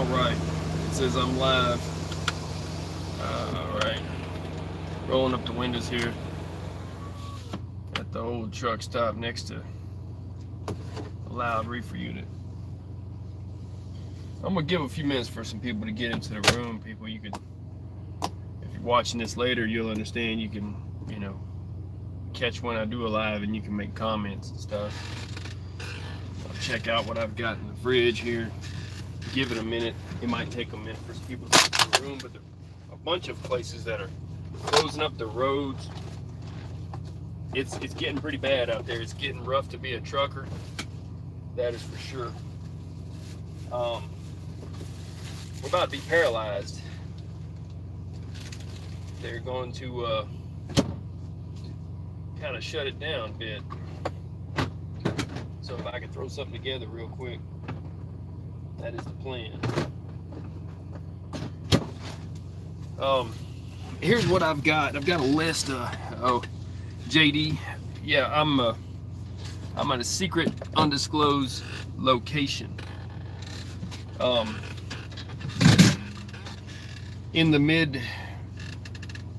Alright, it says I'm live. Alright, rolling up the windows here at the old truck stop next to a loud reefer unit. I'm gonna give a few minutes for some people to get into the room. People, you could, if you're watching this later, you'll understand. You can, catch when I do a live and you can make comments and stuff. I'll check out what I've got in the fridge here. Give it a minute. It might take a minute for some people to get to the room, but there are a bunch of places that are closing up the roads. It's getting pretty bad out there. It's getting rough to be a trucker. That is for sure. We're about to be paralyzed. They're going to kind of shut it down a bit. So if I could throw something together real quick, that is the plan. Here's what I've got. I've got a list. JD. Yeah, I'm at a secret, undisclosed location. In the mid.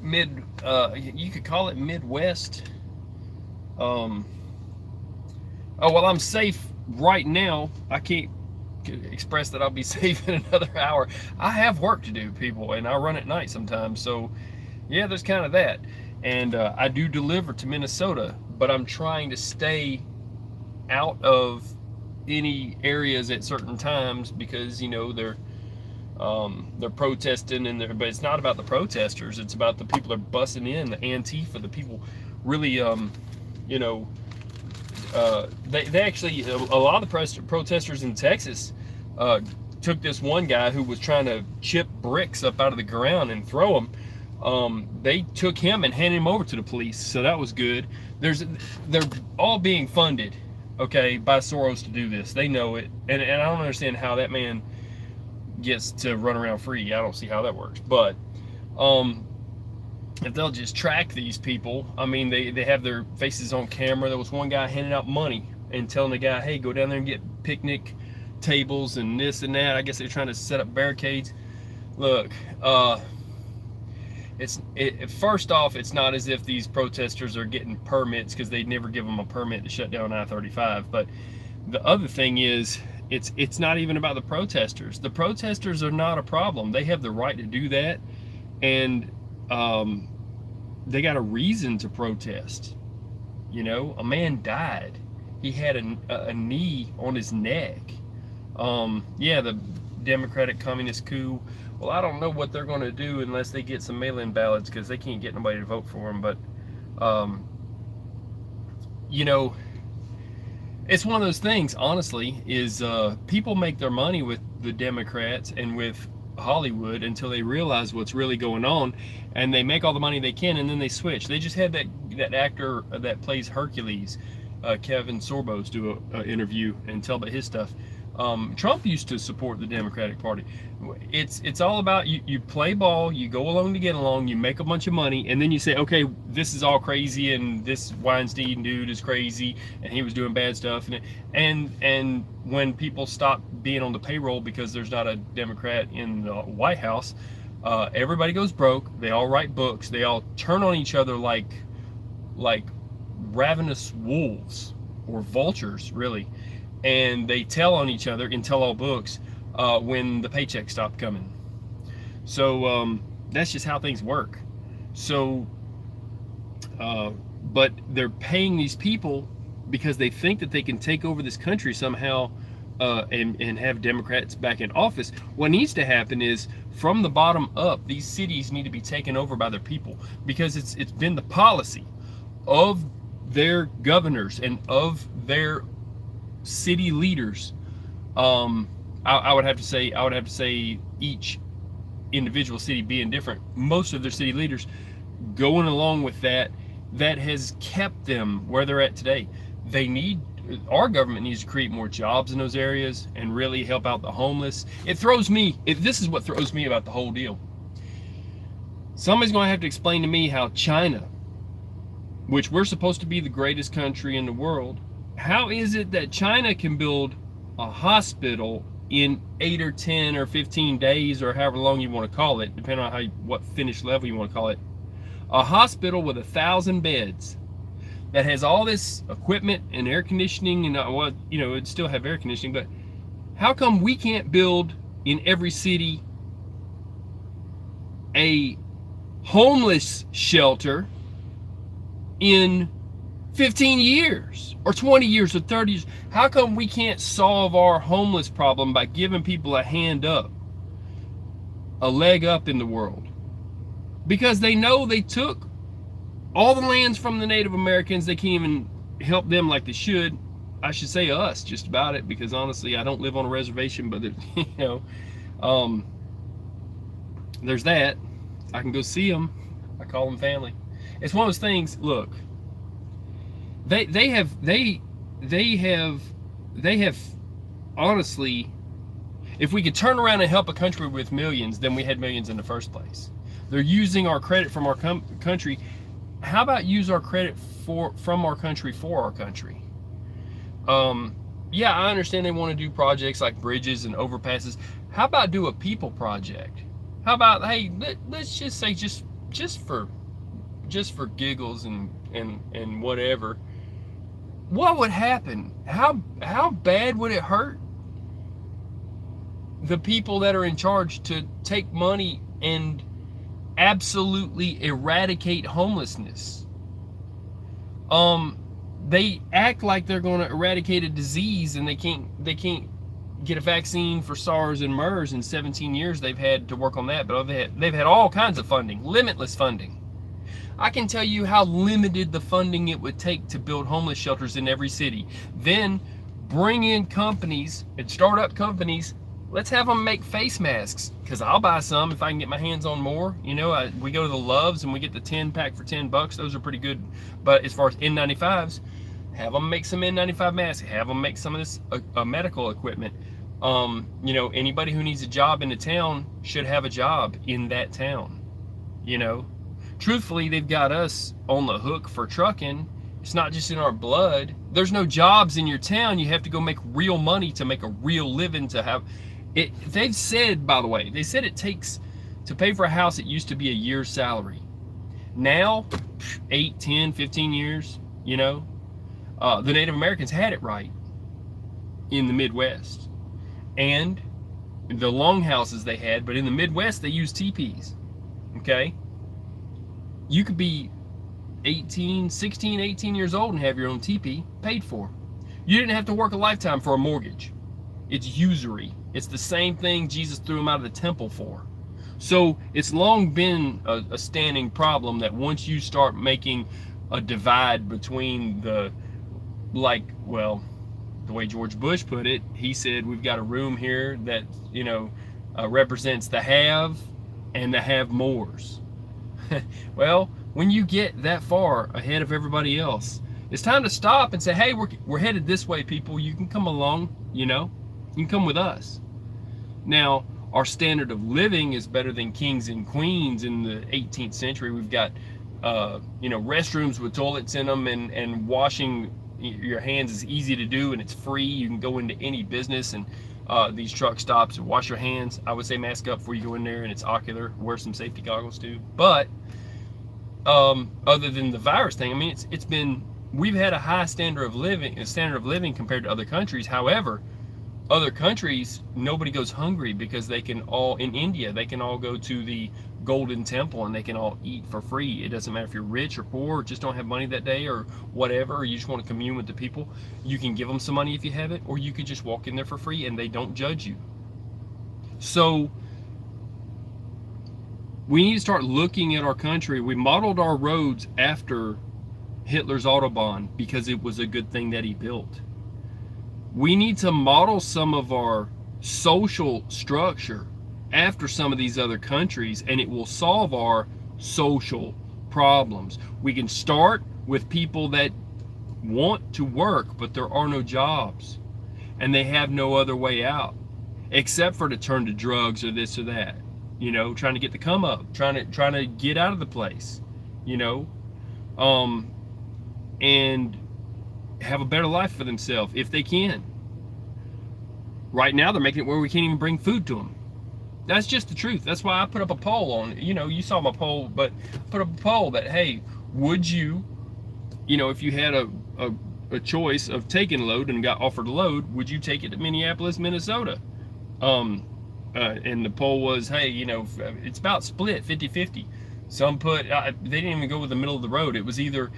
You could call it Midwest. Oh well, I'm safe right now. I can't express that I'll be safe in another hour. I have work to do, people, and I run at night sometimes. So yeah, there's kind of that. And I do deliver to Minnesota, but I'm trying to stay out of any areas at certain times because they're protesting but it's not about the protesters. It's about the people that are busting in, the Antifa, the people really they actually, a lot of the protesters in Texas took this one guy who was trying to chip bricks up out of the ground and throw them. They took him and handed him over to the police, so that was good. They're all being funded, okay, by Soros to do this. They know it, and I don't understand how that man gets to run around free. I don't see how that works. But if they'll just track these people, I mean, they have their faces on camera. There was one guy handing out money and telling the guy, hey, go down there and get picnic tables and this and that. I guess they're trying to set up barricades. Look, first off, it's not as if these protesters are getting permits, because they'd never give them a permit to shut down I-35. But the other thing is, it's not even about the protesters. The protesters are not a problem. They have the right to do that, and they got a reason to protest. A man died. He had a knee on his neck. Yeah, the Democratic Communist coup. Well, I don't know what they're going to do unless they get some mail-in ballots, because they can't get nobody to vote for them. But it's one of those things, honestly, is people make their money with the Democrats and with Hollywood until they realize what's really going on, and they make all the money they can, and then they switch. They just had that actor that plays Hercules, Kevin Sorbos, do an interview and tell about his stuff. Trump used to support the Democratic Party. It's all about you play ball, you go along to get along, you make a bunch of money, and then you say, okay, this is all crazy, and this Weinstein dude is crazy, and he was doing bad stuff, and when people stop being on the payroll because there's not a Democrat in the White House, everybody goes broke. They all write books. They all turn on each other like ravenous wolves or vultures, really. And they tell on each other in tell-all books when the paychecks stop coming. So that's just how things work. So, but they're paying these people because they think that they can take over this country somehow and have Democrats back in office. What needs to happen is, from the bottom up, these cities need to be taken over by their people, because it's been the policy of their governors and of their city leaders. I would have to say each individual city being different. Most of their city leaders going along with that has kept them where they're at today. Our government needs to create more jobs in those areas and really help out the homeless. This is what throws me about the whole deal. Somebody's going to have to explain to me how China, which we're supposed to be the greatest country in the world, how is it that China can build a hospital in 8 or 10 or 15 days, or however long you want to call it, depending on what finished level you want to call it, a hospital with 1,000 beds that has all this equipment and air conditioning, and well, it'd still have air conditioning, but how come we can't build in every city a homeless shelter in 15 years or 20 years or 30 years? How come we can't solve our homeless problem by giving people a hand up, a leg up in the world? Because they know they took all the lands from the Native Americans. They can't even help them like they should. I should say us, just about it, because honestly, I don't live on a reservation, but there's that. I can go see them. I call them family. It's one of those things. Look, they have honestly, if we could turn around and help a country with millions, then we had millions in the first place. They're using our credit from our country. How about use our credit from our country for our country? Yeah, I understand they want to do projects like bridges and overpasses. How about do a people project? How about, hey, let's just say just for giggles and whatever, what would happen? How bad would it hurt the people that are in charge to take money and absolutely eradicate homelessness? They act like they're going to eradicate a disease, and they can't get a vaccine for SARS and MERS. In 17 years they've had to work on that, but they've had all kinds of funding, limitless funding. I can tell you how limited the funding it would take to build homeless shelters in every city. Then bring in companies and start up companies. Let's have them make face masks, because I'll buy some if I can get my hands on more. We go to the Loves and we get the 10 pack for $10. Those are pretty good. But as far as N95s, have them make some N95 masks. Have them make some of this medical equipment. Anybody who needs a job in the town should have a job in that town. Truthfully, they've got us on the hook for trucking. It's not just in our blood. There's no jobs in your town. You have to go make real money to make a real living to have it. They've said, by the way, it takes to pay for a house, it used to be a year's salary. Now, 8, 10, 15 years, the Native Americans had it right in the Midwest. And the longhouses they had, but in the Midwest, they used teepees, okay? You could be 16, 18 years old and have your own teepee paid for. You didn't have to work a lifetime for a mortgage. It's usury. It's the same thing Jesus threw them out of the temple for. So it's long been a standing problem that once you start making a divide between the way George Bush put it, he said we've got a room here that represents the have and the have-mores. Well, when you get that far ahead of everybody else, it's time to stop and say, hey, we're headed this way, people. You can come along, you can come with us. Now, our standard of living is better than kings and queens in the 18th century. We've got, restrooms with toilets in them, and washing your hands is easy to do, and it's free. You can go into any business and these truck stops and wash your hands. I would say mask up before you go in there, and it's ocular. Wear some safety goggles too. But other than the virus thing, I mean, we've had a high standard of living compared to other countries. However, other countries, nobody goes hungry because in India, they can all go to the Golden Temple and they can all eat for free. It doesn't matter if you're rich or poor, or just don't have money that day or whatever, or you just want to commune with the people. You can give them some money if you have it, or you could just walk in there for free and they don't judge you. So we need to start looking at our country. We modeled our roads after Hitler's Autobahn because it was a good thing that he built. We need to model some of our social structure after some of these other countries, and it will solve our social problems. We can start with people that want to work, but there are no jobs, and they have no other way out except for to turn to drugs or this or that. Trying to get the come up, trying to get out of the place, and have a better life for themselves if they can. Right now, they're making it where we can't even bring food to them. That's just the truth. That's why I put up a poll on, you saw my poll, but put up a poll that, hey, would you, if you had a choice of taking a load and got offered a load, would you take it to Minneapolis, Minnesota? And the poll was, hey, it's about split 50-50. Some put, they didn't even go with the middle of the road. It was either,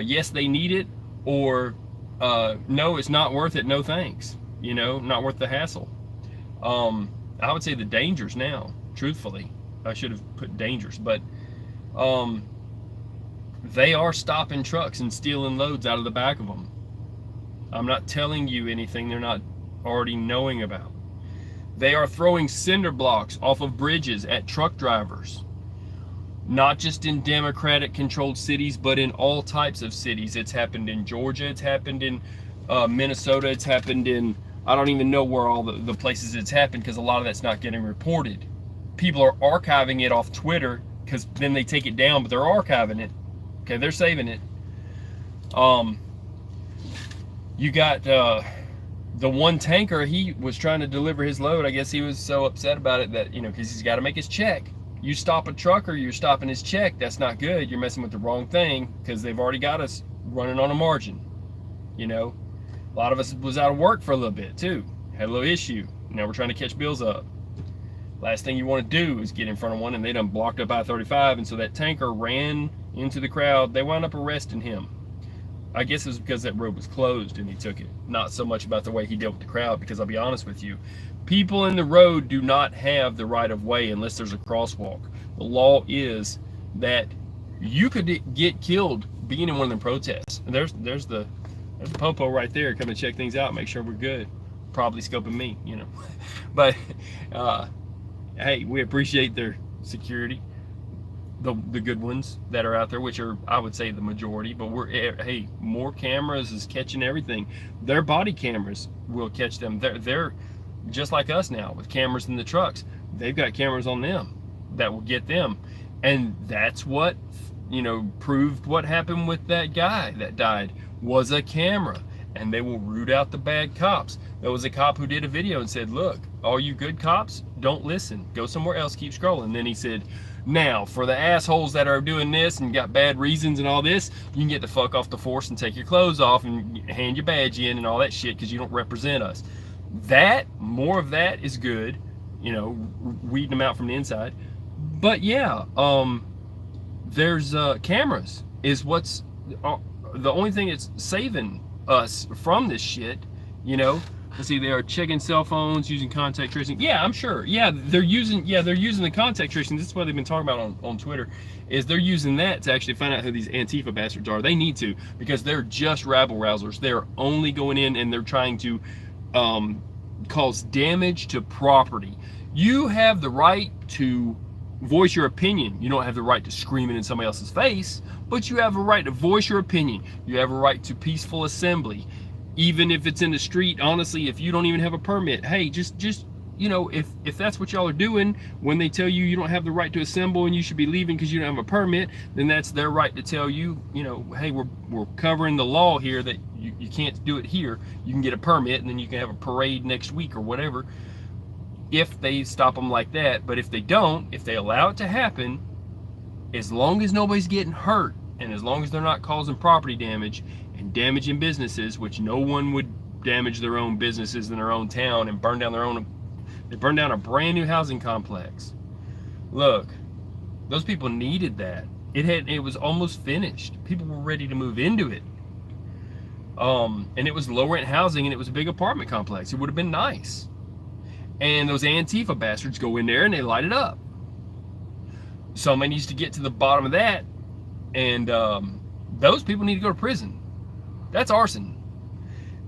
yes, they need it, or no, it's not worth it, no thanks. Not worth the hassle. I would say the dangers now, truthfully. I should have put dangers, but they are stopping trucks and stealing loads out of the back of them. I'm not telling you anything they're not already knowing about. They are throwing cinder blocks off of bridges at truck drivers. Not just in Democratic controlled cities, but in all types of cities. It's happened in Georgia, it's happened in Minnesota, it's happened in, I don't even know where all the places it's happened, because a lot of that's not getting reported. People are archiving it off Twitter, because then they take it down, but they're archiving it. Okay, they're saving it. You got the one tanker, he was trying to deliver his load. I guess he was so upset about it that, because he's got to make his check. You stop a trucker, you're stopping his check. That's not good. You're messing with the wrong thing, because they've already got us running on a margin. A lot of us was out of work for a little bit too. Had a little issue. Now we're trying to catch bills up. Last thing you want to do is get in front of one, and they done blocked up I-35, and so that tanker ran into the crowd. They wound up arresting him. I guess it was because that road was closed and he took it. Not so much about the way he dealt with the crowd, because I'll be honest with you, people in the road do not have the right of way unless there's a crosswalk. The law is that you could get killed being in one of them protests. And there's the popo right there coming to check things out, make sure we're good. Probably scoping me, But hey, we appreciate their security. The good ones that are out there, which are, I would say, the majority, but hey, more cameras is catching everything. Their body cameras will catch them. They're just like us now with cameras in the trucks. They've got cameras on them that will get them, and that's what proved what happened with that guy that died was a camera. And they will root out the bad cops. There was a cop who did a video and said, look, all you good cops, don't listen, go somewhere else, keep scrolling. And then he said, now for the assholes that are doing this and got bad reasons and all this, you can get the fuck off the force and take your clothes off and hand your badge in and all that shit, because you don't represent us. More of that is good, weeding them out from the inside. But yeah, there's cameras is what's the only thing that's saving us from this shit. Let's see, they are checking cell phones, using contact tracing. Yeah, I'm sure. Yeah, they're using the contact tracing. This is what they've been talking about on Twitter, is they're using that to actually find out who these Antifa bastards are. They need to, because they're just rabble rousers. They're only going in and they're trying to cause damage to property. You have the right to voice your opinion. You don't have the right to scream it in somebody else's face, but you have a right to voice your opinion. You have a right to peaceful assembly. Even if it's in the street, honestly, if you don't even have a permit, hey, just if that's what y'all are doing, when they tell you you don't have the right to assemble and you should be leaving because you don't have a permit, then that's their right to tell you, hey, we're covering the law here that you can't do it here. You can get a permit and then you can have a parade next week or whatever, if they stop them like that. But if they don't, if they allow it to happen, as long as nobody's getting hurt and as long as they're not causing property damage and damaging businesses, which no one would damage their own businesses in their own town and burn down they burned down a brand new housing complex. Look, those people needed that. It was almost finished. People were ready to move into it. And it was low rent housing and it was a big apartment complex. It would have been nice. And those Antifa bastards go in there and they light it up. Somebody needs to get to the bottom of that, and those people need to go to prison. That's arson.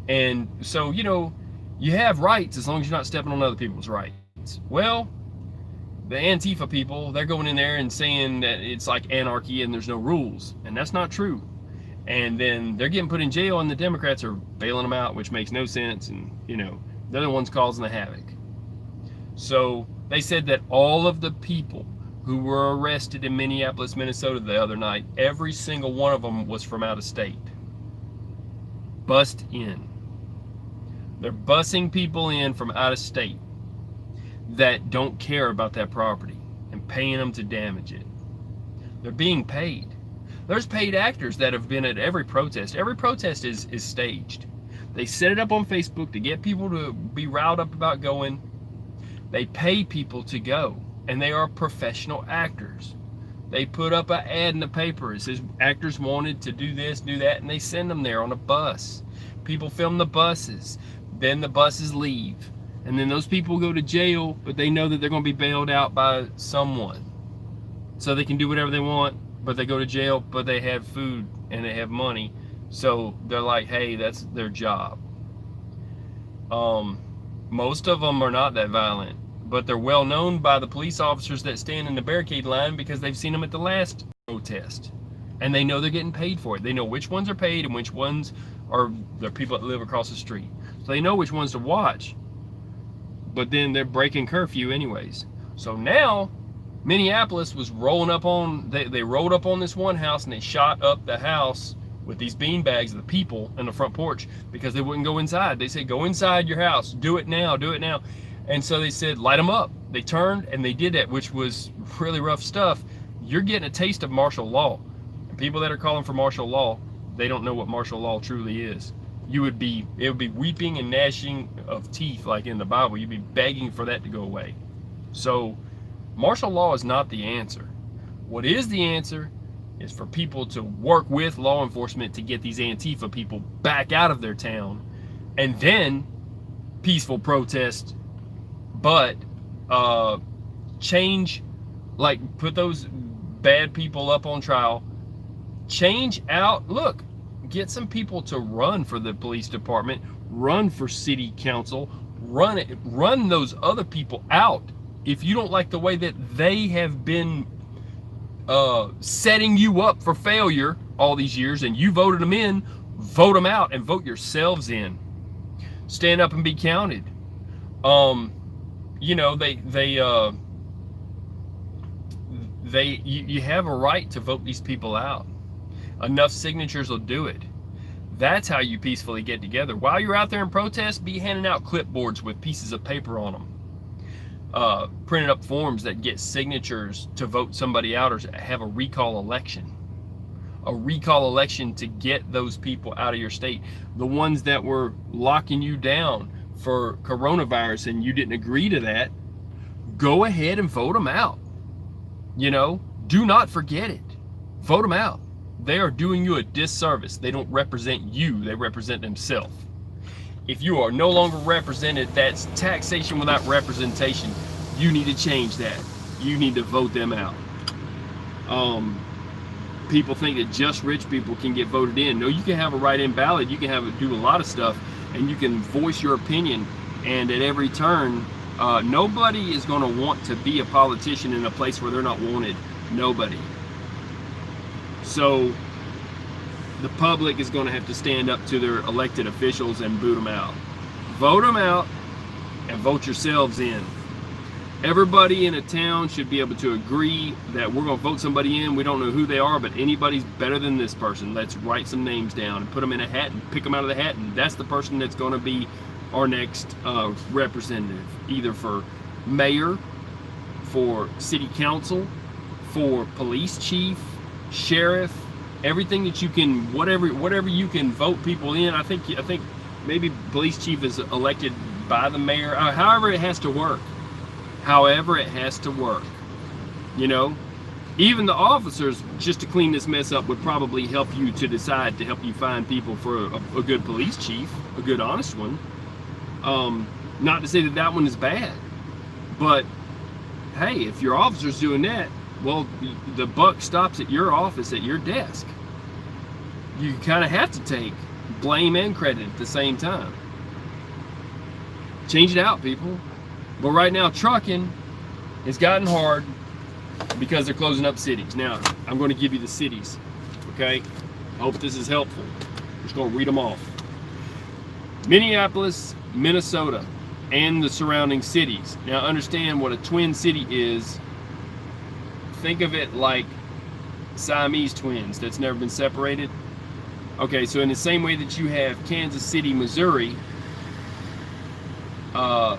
And so, you have rights as long as you're not stepping on other people's rights. Well, the Antifa people, they're going in there and saying that it's like anarchy and there's no rules, and that's not true. And then they're getting put in jail and the Democrats are bailing them out, which makes no sense, and they're the ones causing the havoc. So they said that all of the people who were arrested in Minneapolis, Minnesota the other night, every single one of them was from out of state. Bust in. They're busing people in from out of state that don't care about that property and paying them to damage it. They're being paid. There's paid actors that have been at every protest. Every protest is staged. They set it up on Facebook to get people to be riled up about going. They pay people to go, and they are professional actors. They put up an ad in the paper. It says actors wanted to do this, do that, and they send them there on a bus. People film the buses. Then the buses leave. And then those people go to jail, but they know that they're going to be bailed out by someone. So they can do whatever they want, but they go to jail, but they have food and they have money. So they're like, hey, that's their job. Most of them are not that violent, but they're well known by the police officers that stand in the barricade line because they've seen them at the last protest. And they know they're getting paid for it. They know which ones are paid and which ones are the people that live across the street. So they know which ones to watch. But then they're breaking curfew anyways. So now Minneapolis was rolling up on, they rolled up on this one house and they shot up the house with these bean bags of the people in the front porch because they wouldn't go inside. They said, go inside your house, do it now, do it now. And so they said, light them up. They turned and they did that, which was really rough stuff. You're getting a taste of martial law. And people that are calling for martial law, they don't know what martial law truly is. It would be weeping and gnashing of teeth like in the Bible. You'd be begging for that to go away. So martial law is not the answer. What is the answer is for people to work with law enforcement to get these Antifa people back out of their town, and then peaceful protest, but change, like put those bad people up on trial, change out, look, get some people to run for the police department, run for city council, run those other people out. If you don't like the way that they have been setting you up for failure all these years and you voted them in, vote them out and vote yourselves in. Stand up and be counted. You know, you have a right to vote these people out. Enough signatures will do it. That's how you peacefully get together. While you're out there in protest, be handing out clipboards with pieces of paper on them. Printed up forms that get signatures to vote somebody out or have a recall election. A recall election to get those people out of your state. The ones that were locking you down for coronavirus and you didn't agree to that, go ahead and vote them out. You know, do not forget it. Vote them out. They are doing you a disservice. They don't represent you, they represent themselves. If you are no longer represented, that's taxation without representation. You need to change that. You need to vote them out. People think that just rich people can get voted in. No, you can have a write-in ballot. You can do a lot of stuff, and you can voice your opinion. And at every turn, nobody is going to want to be a politician in a place where they're not wanted. Nobody. So the public is going to have to stand up to their elected officials and boot them out. Vote them out and vote yourselves in. Everybody in a town should be able to agree that we're going to vote somebody in. We don't know who they are, but anybody's better than this person. Let's write some names down and put them in a hat and pick them out of the hat, and that's the person that's going to be our next representative, either for mayor, for city council, for police chief, sheriff, everything that you can, whatever you can vote people in. I think maybe police chief is elected by the mayor. However it has to work. However it has to work. You know, even the officers, just to clean this mess up, would probably help you to decide to help you find people for a good police chief, a good honest one. Not to say that that one is bad, but hey, if your officer's doing that, well, the buck stops at your office, at your desk. You kind of have to take blame and credit at the same time. Change it out, people. But right now, trucking has gotten hard because they're closing up cities. Now, I'm going to give you the cities, okay? I hope this is helpful. I'm just going to read them off. Minneapolis, Minnesota, and the surrounding cities. Now, understand what a twin city is. Think of it like Siamese twins that's never been separated. Okay, so in the same way that you have Kansas City, Missouri, uh,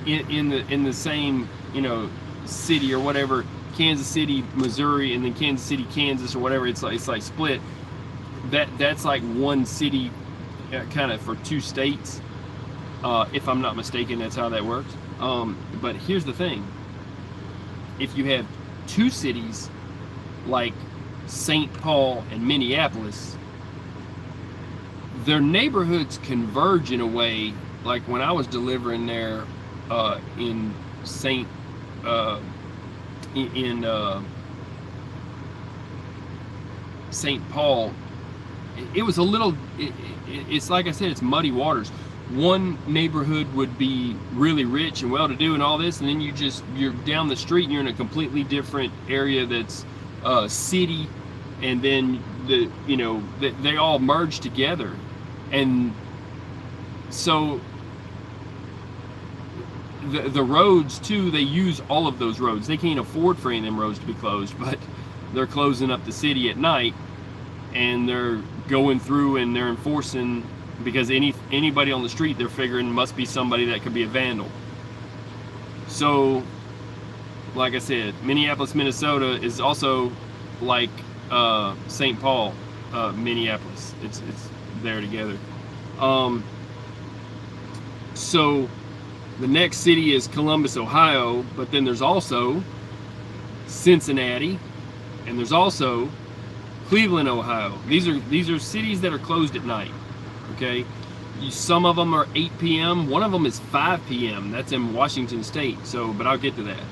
in the same, you know, city or whatever, Kansas City, Missouri, and then Kansas City, Kansas, or whatever. It's like split. That's like one city, kind of for two states. If I'm not mistaken, that's how that works. But here's the thing: if you have two cities like St. Paul and Minneapolis, their neighborhoods converge in a way. Like when I was delivering there in St. St. Paul, it was a little. It's like I said, it's muddy waters. One neighborhood would be really rich and well-to-do and all this, and then you're down the street and you're in a completely different area that's city, and then they all merge together, and so the roads too, they use all of those roads. They can't afford for any of them roads to be closed, but they're closing up the city at night, and they're going through and they're enforcing, because anybody on the street, they're figuring must be somebody that could be a vandal. So like I said, Minneapolis, Minnesota is also like St. Paul, Minneapolis. It's there together. So the next city is Columbus, Ohio, but then there's also Cincinnati, and there's also Cleveland, Ohio. These are cities that are closed at night. Okay, some of them are 8 p.m. One of them is 5 p.m. That's in Washington State. So, but I'll get to that.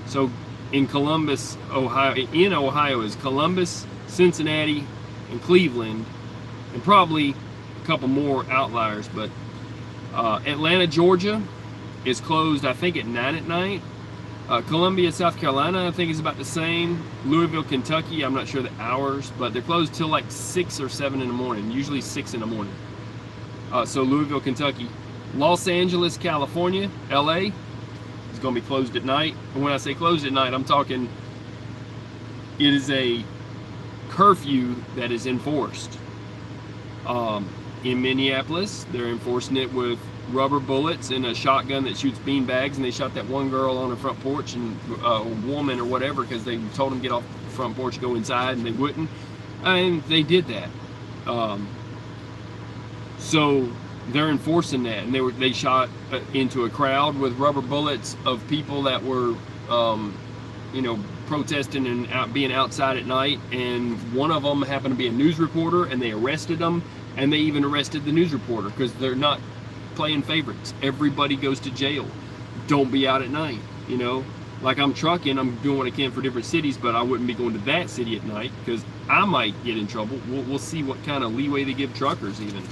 So, in Columbus, Ohio is Columbus, Cincinnati, and Cleveland, and probably a couple more outliers. But Atlanta, Georgia, is closed, I think, at 9 at night. Columbia, South Carolina, I think is about the same. Louisville, Kentucky, I'm not sure the hours, but they're closed till like 6 or 7 in the morning, usually 6 in the morning. So Louisville, Kentucky. Los Angeles, California, LA is going to be closed at night. And when I say closed at night, I'm talking it is a curfew that is enforced. In Minneapolis, they're enforcing it with rubber bullets and a shotgun that shoots bean bags, and they shot that one girl on the front porch, and a woman or whatever, because they told them to get off the front porch, go inside, and they wouldn't, and they did that. So they're enforcing that, and they shot into a crowd with rubber bullets of people that were protesting and being outside at night, and one of them happened to be a news reporter, and they arrested them, and they even arrested the news reporter, because they're not playing favorites. Everybody goes to jail. Don't be out at night, like I'm trucking, I'm doing what I can for different cities, but I wouldn't be going to that city at night because I might get in trouble. We'll see what kind of leeway they give truckers even.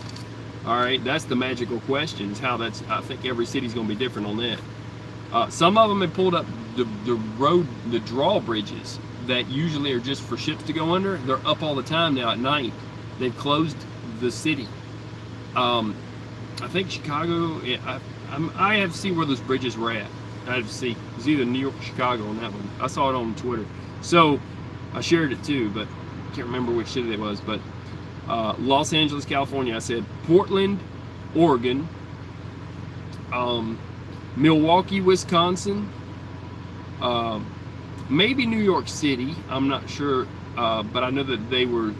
All right, that's the magical question, is how that's, I think every city's going to be different on that. Some of them have pulled up the drawbridges that usually are just for ships to go under. They're up all the time now at night. They've closed the city. I think Chicago, I have to see where those bridges were at. I have to see. It was either New York or Chicago on that one. I saw it on Twitter. So I shared it too, but I can't remember which city it was. But Los Angeles, California, I said. Portland, Oregon. Milwaukee, Wisconsin. Maybe New York City. I'm not sure. But I know that they were,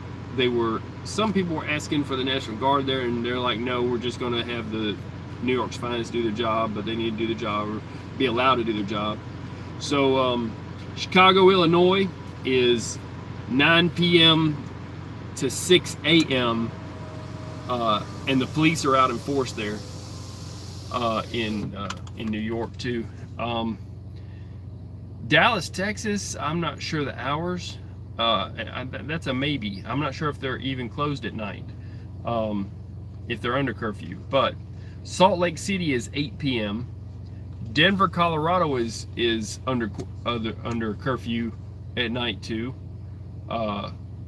some people were asking for the National Guard there, and they're like, no, we're just going to have the New York's finest do their job, but they need to do their job, or be allowed to do their job. So Chicago, Illinois is 9 p.m. to 6 a.m. And the police are out in force there in New York too. Dallas, Texas, I'm not sure the hours. That's a maybe. I'm not sure if they're even closed at night, if they're under curfew. But Salt Lake City is 8 p.m. Denver, Colorado is under curfew at night too.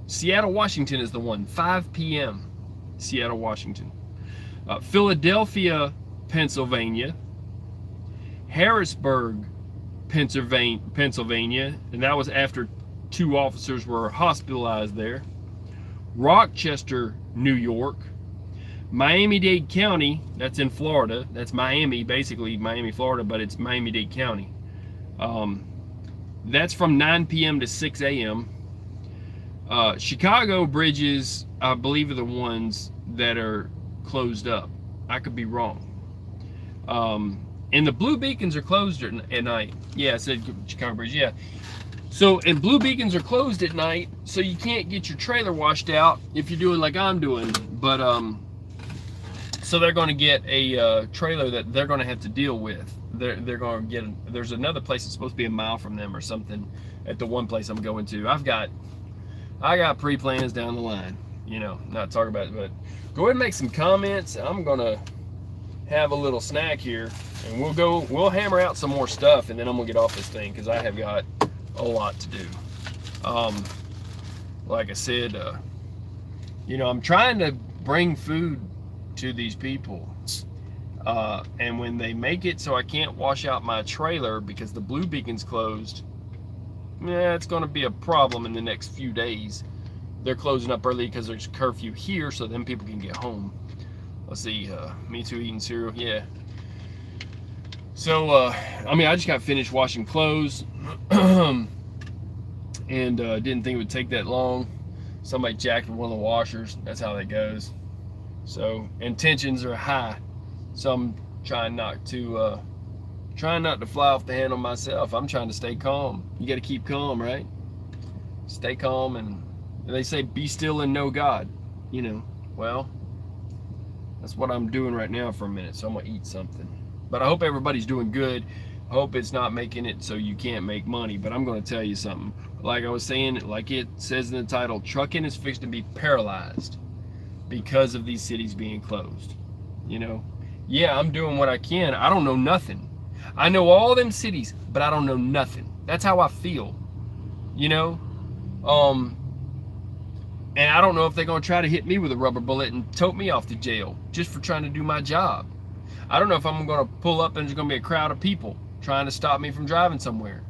Seattle, Washington is the one, 5 p.m. Seattle, Washington. Philadelphia, Pennsylvania. Harrisburg, Pennsylvania, and that was after 2 officers were hospitalized there. Rochester, New York. Miami-Dade County, that's in Florida. That's Miami, basically Miami, Florida, but it's Miami-Dade County. That's from 9 p.m. to 6 a.m. Chicago bridges, I believe, are the ones that are closed up. I could be wrong. And the blue beacons are closed at night. Yeah, I said Chicago bridge, yeah. So, and blue beacons are closed at night, so you can't get your trailer washed out if you're doing like I'm doing. But, so they're going to get a trailer that they're going to have to deal with. They're going to get, there's another place that's supposed to be a mile from them or something at the one place I'm going to. I got pre-plans down the line, you know, not talking about it, but go ahead and make some comments. I'm going to have a little snack here, and we'll hammer out some more stuff, and then I'm going to get off this thing because I have got a lot to do. Like I said, you know, I'm trying to bring food to these people, and when they make it so I can't wash out my trailer because the blue beacon's closed, yeah, it's going to be a problem in the next few days. They're closing up early because there's curfew here, so then people can get home. Let's see, me too, eating cereal, yeah. So, I mean, I just got finished washing clothes, and didn't think it would take that long. Somebody jacked one of the washers. That's how that goes. So, and tensions are high. So I'm trying not to fly off the handle myself. I'm trying to stay calm. You got to keep calm, right? Stay calm, and they say be still and know God. You know, well, that's what I'm doing right now for a minute. So I'm gonna eat something. But I hope everybody's doing good. I hope it's not making it so you can't make money. But I'm gonna tell you something. Like I was saying, like it says in the title, trucking is fixed to be paralyzed because of these cities being closed. You know, yeah, I'm doing what I can. I don't know nothing. I know all them cities, but I don't know nothing. That's how I feel. You know, and I don't know if they're gonna try to hit me with a rubber bullet and tote me off to jail just for trying to do my job. I don't know if I'm gonna pull up and there's gonna be a crowd of people trying to stop me from driving somewhere.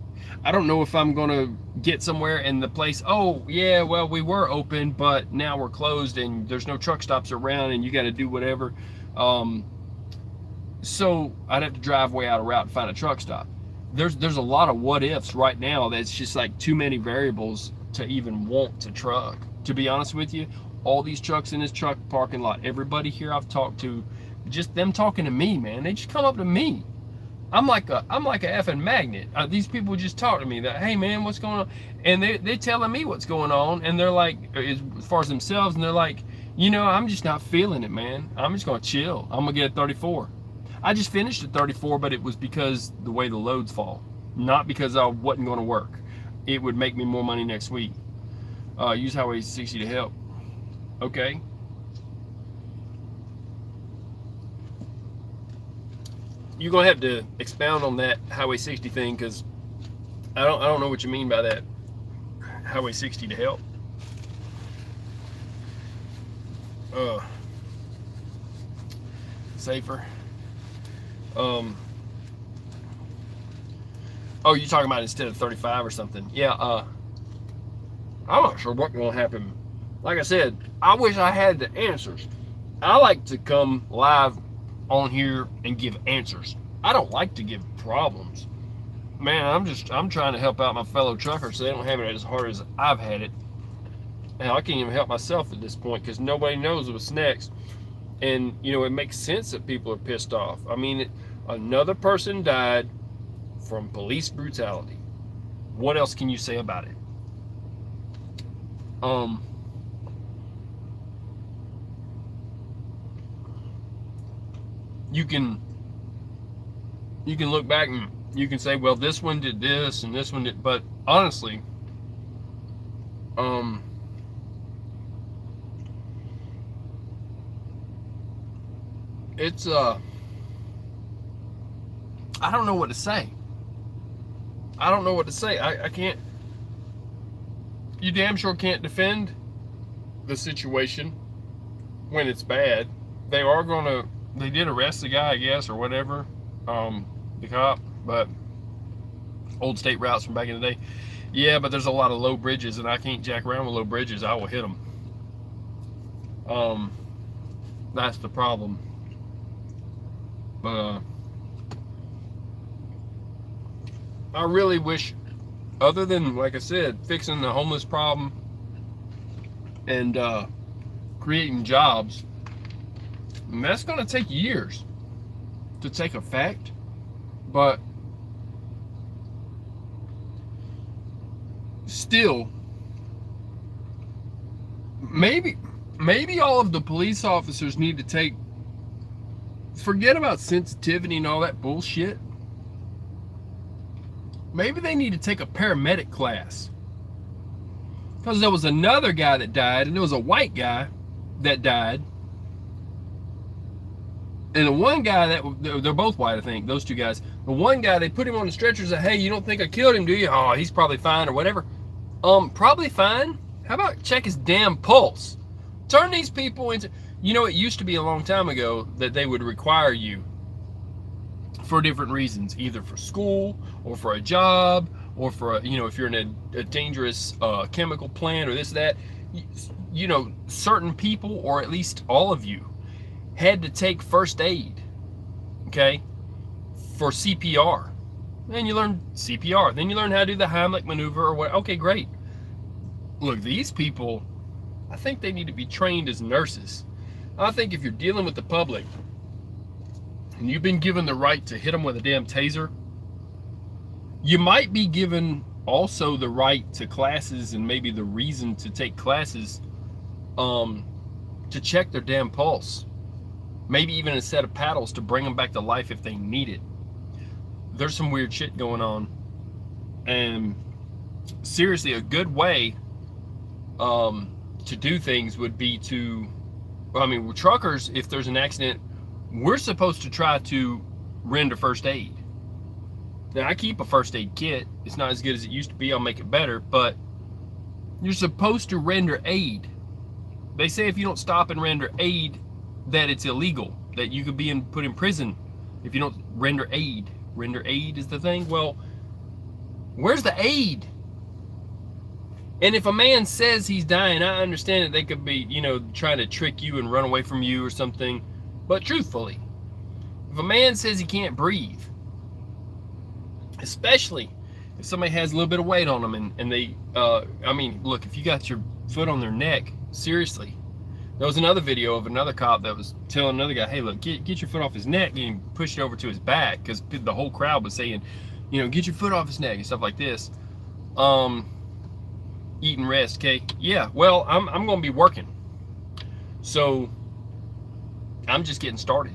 I don't know if I'm gonna get somewhere and the place, oh yeah, well, we were open, but now we're closed and there's no truck stops around and you got to do whatever. So I'd have to drive way out of route and find a truck stop. There's a lot of what ifs right now. That's just like too many variables to even want to truck. To be honest with you, all these trucks in this truck parking lot, everybody here I've talked to, just them talking to me, man. They just come up to me. I'm like a effing magnet. These people just talk to me that, hey man, what's going on? And they're telling me what's going on, and they're like, as far as themselves, and they're like, you know, I'm just not feeling it, man. I'm just gonna chill. I'm gonna get a 34. I just finished at 34, but it was because the way the loads fall, not because I wasn't gonna work. It would make me more money next week. Use Highway 60 to help. Okay. You're gonna have to expound on that Highway 60 thing, because I don't know what you mean by that. Highway 60 to help. Safer. Oh, you're talking about instead of 35 or something? Yeah. I'm not sure what's gonna happen. Like I said, I wish I had the answers. I like to come live on here and give answers. I don't like to give problems. Man, I'm trying to help out my fellow truckers so they don't have it as hard as I've had it. Now I can't even help myself at this point because nobody knows what's next. And you know, it makes sense that people are pissed off. I mean, another person died from police brutality. What else can you say about it? You can look back and you can say, well, this one did this and this one did, but honestly, it's I don't know what to say. I don't know what to say. I can't. You damn sure can't defend the situation when it's bad. They did arrest the guy, I guess, or whatever, the cop, but old state routes from back in the day. Yeah, but there's a lot of low bridges, and I can't jack around with low bridges. I will hit them. That's the problem. But I really wish, other than, like I said, fixing the homeless problem and creating jobs, and that's going to take years to take effect. But still, maybe all of the police officers need to forget about sensitivity and all that bullshit. Maybe they need to take a paramedic class. Because there was another guy that died, and there was a white guy that died. And the one guy they're both white, I think, those two guys. The one guy, they put him on the stretcher and said, hey, you don't think I killed him, do you? Oh, he's probably fine or whatever. Probably fine? How about check his damn pulse? Turn these people into, it used to be a long time ago that they would require you for different reasons, either for school or for a job or for, if you're in a dangerous chemical plant or this, that, certain people, or at least all of you, had to take first aid, okay, for CPR. Then you learn CPR. Then you learn how to do the Heimlich maneuver or what. Okay, great. Look, these people, I think they need to be trained as nurses. I think if you're dealing with the public and you've been given the right to hit them with a damn taser, you might be given also the right to classes and maybe the reason to take classes to check their damn pulse. Maybe even a set of paddles to bring them back to life if they need it. There's some weird shit going on. And seriously, a good way to do things would be with truckers, if there's an accident, we're supposed to try to render first aid. Now, I keep a first aid kit. It's not as good as it used to be. I'll make it better. But you're supposed to render aid. They say if you don't stop and render aid, that it's illegal, that you could be put in prison if you don't render aid. Render aid is the thing. Well, where's the aid? And if a man says he's dying, I understand that they could be, trying to trick you and run away from you or something. But truthfully, if a man says he can't breathe, especially if somebody has a little bit of weight on them and they, look, if you got your foot on their neck, seriously. There was another video of another cop that was telling another guy, hey, look, get your foot off his neck and push it over to his back, because the whole crowd was saying, get your foot off his neck and stuff like this. Eat and rest, okay? Yeah, well, I'm going to be working. So I'm just getting started.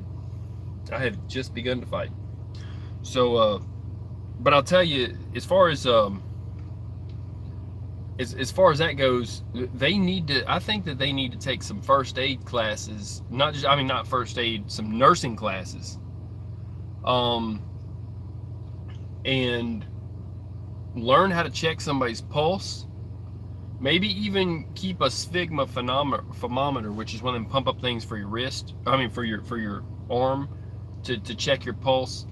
I have just begun to fight. So, but I'll tell you, as far as that goes, I think that they need to take some first aid classes, not first aid, some nursing classes, and learn how to check somebody's pulse, maybe even keep a thermometer, which is one of them pump up things for your wrist, for your arm, to check your pulse,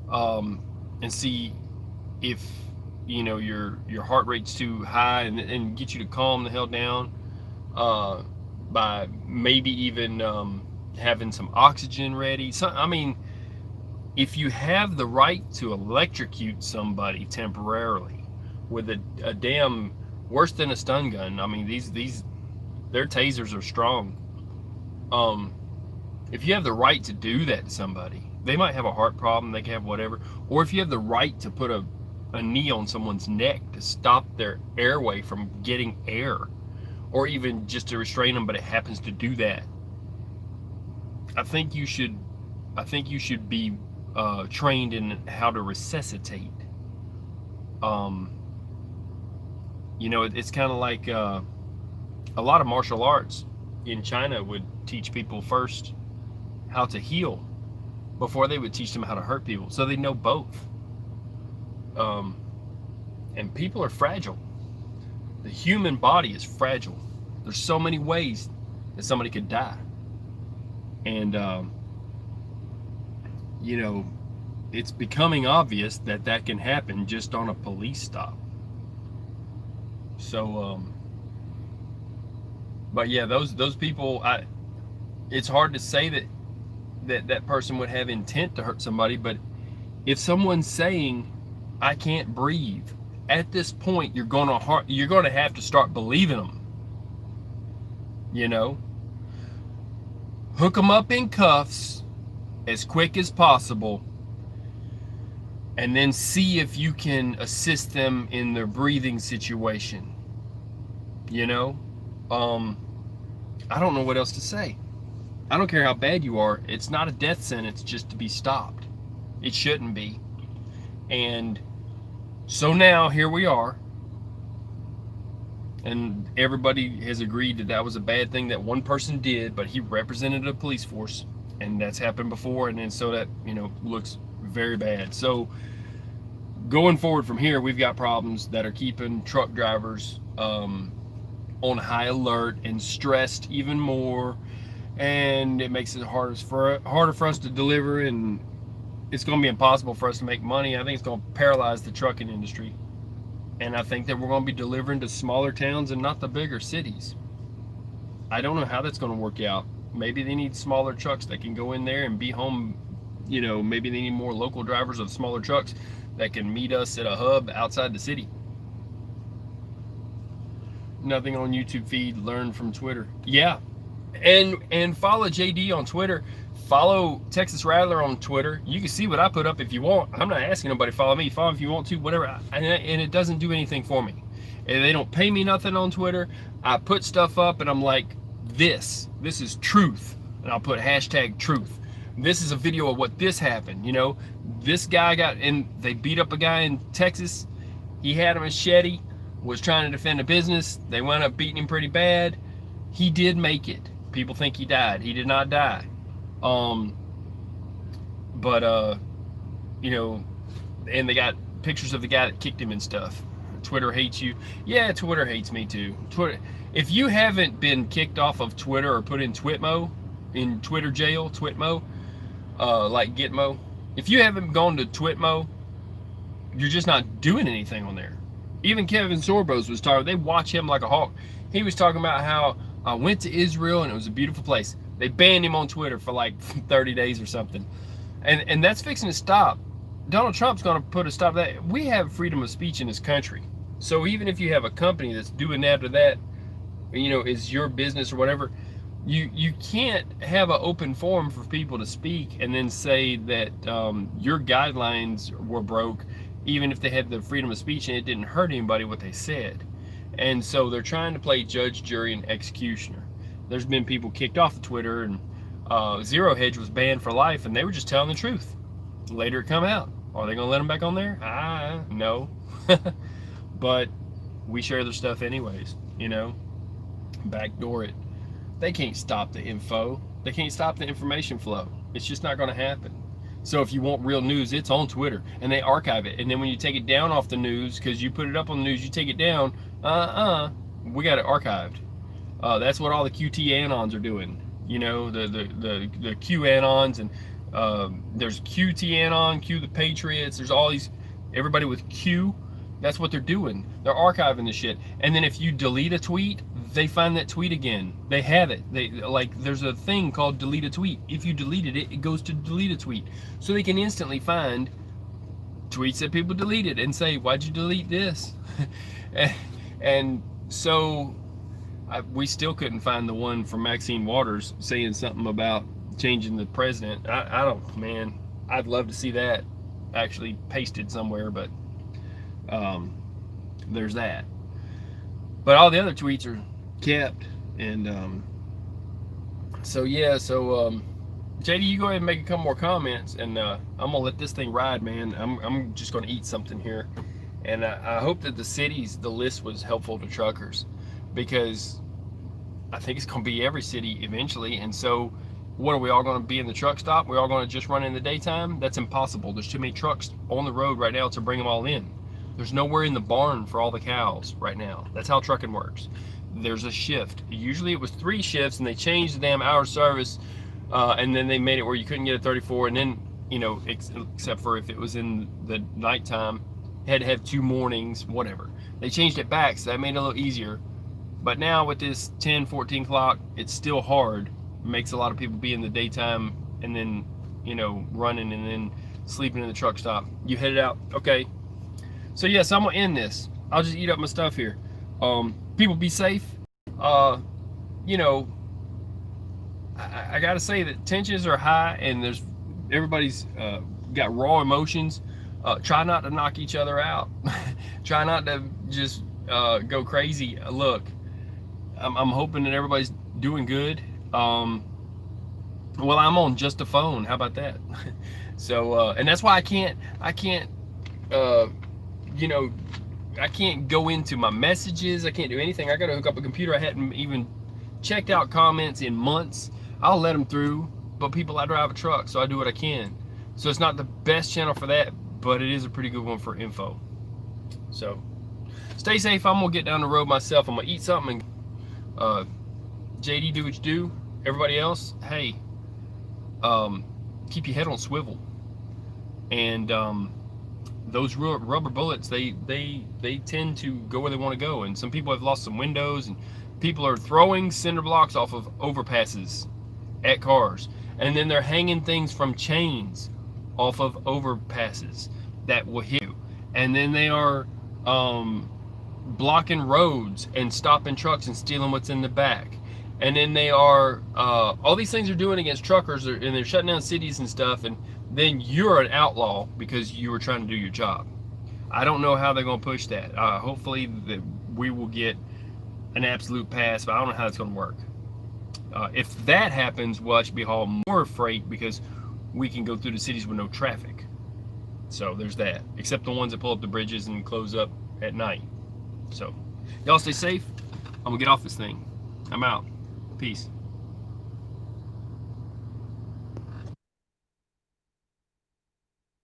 and see if your heart rate's too high, and get you to calm the hell down by maybe even having some oxygen ready. If you have the right to electrocute somebody temporarily with a damn worse than a stun gun, their tasers are strong. If you have the right to do that to somebody, they might have a heart problem, they can have whatever, or if you have the right to put a knee on someone's neck to stop their airway from getting air, or even just to restrain them, but it happens to do that, I think you should be trained in how to resuscitate. It's kind of like a lot of martial arts in China would teach people first how to heal before they would teach them how to hurt people, so they know both. And people are fragile. The human body is fragile. There's so many ways that somebody could die. And, it's becoming obvious that can happen just on a police stop. So, but yeah, those people, it's hard to say that person would have intent to hurt somebody, but if someone's saying, I can't breathe, at this point, you're gonna have to start believing them. You know, hook them up in cuffs as quick as possible, and then see if you can assist them in their breathing situation. You know, I don't know what else to say. I don't care how bad you are. It's not a death sentence just to be stopped. It shouldn't be. And so now here we are. And everybody has agreed that that was a bad thing that one person did, but he represented a police force. And that's happened before. And then so that, you know, looks very bad. So going forward from here, we've got problems that are keeping truck drivers on high alert and stressed even more. And it makes it harder for us to deliver, and it's going to be impossible for us to make money. I think it's going to paralyze the trucking industry. And I think that we're going to be delivering to smaller towns and not the bigger cities. I don't know how that's going to work out. Maybe they need smaller trucks that can go in there and be home. You know, maybe they need more local drivers of smaller trucks that can meet us at a hub outside the city. Nothing on YouTube feed, learn from Twitter. Yeah. And follow JD on Twitter. Follow Texas Rattler on Twitter. You can see what I put up if you want. I'm not asking nobody to follow me. Follow if you want to, whatever. And it doesn't do anything for me. And they don't pay me nothing on Twitter. I put stuff up and I'm like, this is truth. And I'll put hashtag truth. This is a video of what this happened. You know, this guy they beat up a guy in Texas. He had a machete, was trying to defend a business. They wound up beating him pretty bad. He did make it. People think he died. He did not die. You know, and they got pictures of the guy that kicked him and stuff. Twitter hates you. Yeah, Twitter hates me too. Twitter. If you haven't been kicked off of Twitter or put in Twitmo, in Twitter jail, Twitmo, like Gitmo, if you haven't gone to Twitmo, you're just not doing anything on there. Even Kevin Sorbos was talking. They watch him like a hawk. He was talking about how I went to Israel and it was a beautiful place. They banned him on Twitter for like 30 days or something. And that's fixing to stop. Donald Trump's going to put a stop to that. We have freedom of speech in this country. So even if you have a company that's doing that or that, you know, is your business or whatever, you can't have an open forum for people to speak and then say that your guidelines were broke, even if they had the freedom of speech and it didn't hurt anybody what they said. And so they're trying to play judge, jury, and executioner. There's been people kicked off of Twitter, and Zero Hedge was banned for life, and they were just telling the truth. Later it come out. Are they going to let them back on there? No. But we share their stuff anyways, you know. Backdoor it. They can't stop the info. They can't stop the information flow. It's just not going to happen. So if you want real news, it's on Twitter, and they archive it. And then when you take it down off the news, because you put it up on the news, you take it down, we got it archived. That's what all the QT-anons are doing. You know, the QAnons, and there's QT-anon, Q the Patriots, there's all these, everybody with Q, that's what they're doing. They're archiving the shit. And then if you delete a tweet, they find that tweet again. They have it. There's a thing called delete a tweet. If you deleted it, it goes to delete a tweet. So they can instantly find tweets that people deleted and say, why'd you delete this? And so we still couldn't find the one from Maxine Waters saying something about changing the president. I don't, man, I'd love to see that actually pasted somewhere, but there's that. But all the other tweets are kept. And so yeah, so JD, you go ahead and make a couple more comments, and I'm gonna let this thing ride, man. I'm just gonna eat something here. And I hope that the list was helpful to truckers, because I think it's going to be every city eventually. And so what, are we all going to be in the truck stop? We're all going to just run in the daytime? That's impossible. There's too many trucks on the road right now to bring them all in. There's nowhere in the barn for all the cows right now. That's how trucking works. There's a shift. Usually it was 3 shifts, and they changed the damn hour service, and then they made it where you couldn't get a 34, and then, you know, except for if it was in the nighttime, had to have 2 mornings, whatever. They changed it back, so that made it a little easier. But now with this 10, 14 o'clock, it's still hard, makes a lot of people be in the daytime and then, you know, running and then sleeping in the truck stop. You headed out, okay. So yes, I'm gonna end this. I'll just eat up my stuff here. People be safe. You know, I gotta say that tensions are high and everybody's got raw emotions. Try not to knock each other out. Try not to just go crazy. Look, I'm hoping that everybody's doing good. Well, I'm on just a phone. How about that? So, and that's why I can't, you know, I can't go into my messages. I can't do anything. I got to hook up a computer. I hadn't even checked out comments in months. I'll let them through, but I drive a truck, so I do what I can. So it's not the best channel for that, but it is a pretty good one for info. So stay safe. I'm gonna get down the road myself. I'm gonna eat something and JD, do what you do. Everybody else, hey, keep your head on swivel. And those rubber bullets, they tend to go where they want to go. And some people have lost some windows, and people are throwing cinder blocks off of overpasses at cars, and then they're hanging things from chains off of overpasses that will hit you. And then they are blocking roads and stopping trucks and stealing what's in the back. And then they are all these things are doing against truckers, and they're shutting down cities and stuff, and then you're an outlaw because you were trying to do your job. I don't know how they're going to push that. Hopefully that we will get an absolute pass, but I don't know how it's going to work. If that happens, we'll actually be hauling more freight because we can go through the cities with no traffic. So there's that, except the ones that pull up the bridges and close up at night. So y'all stay safe. I'm gonna get off this thing. I'm out. Peace.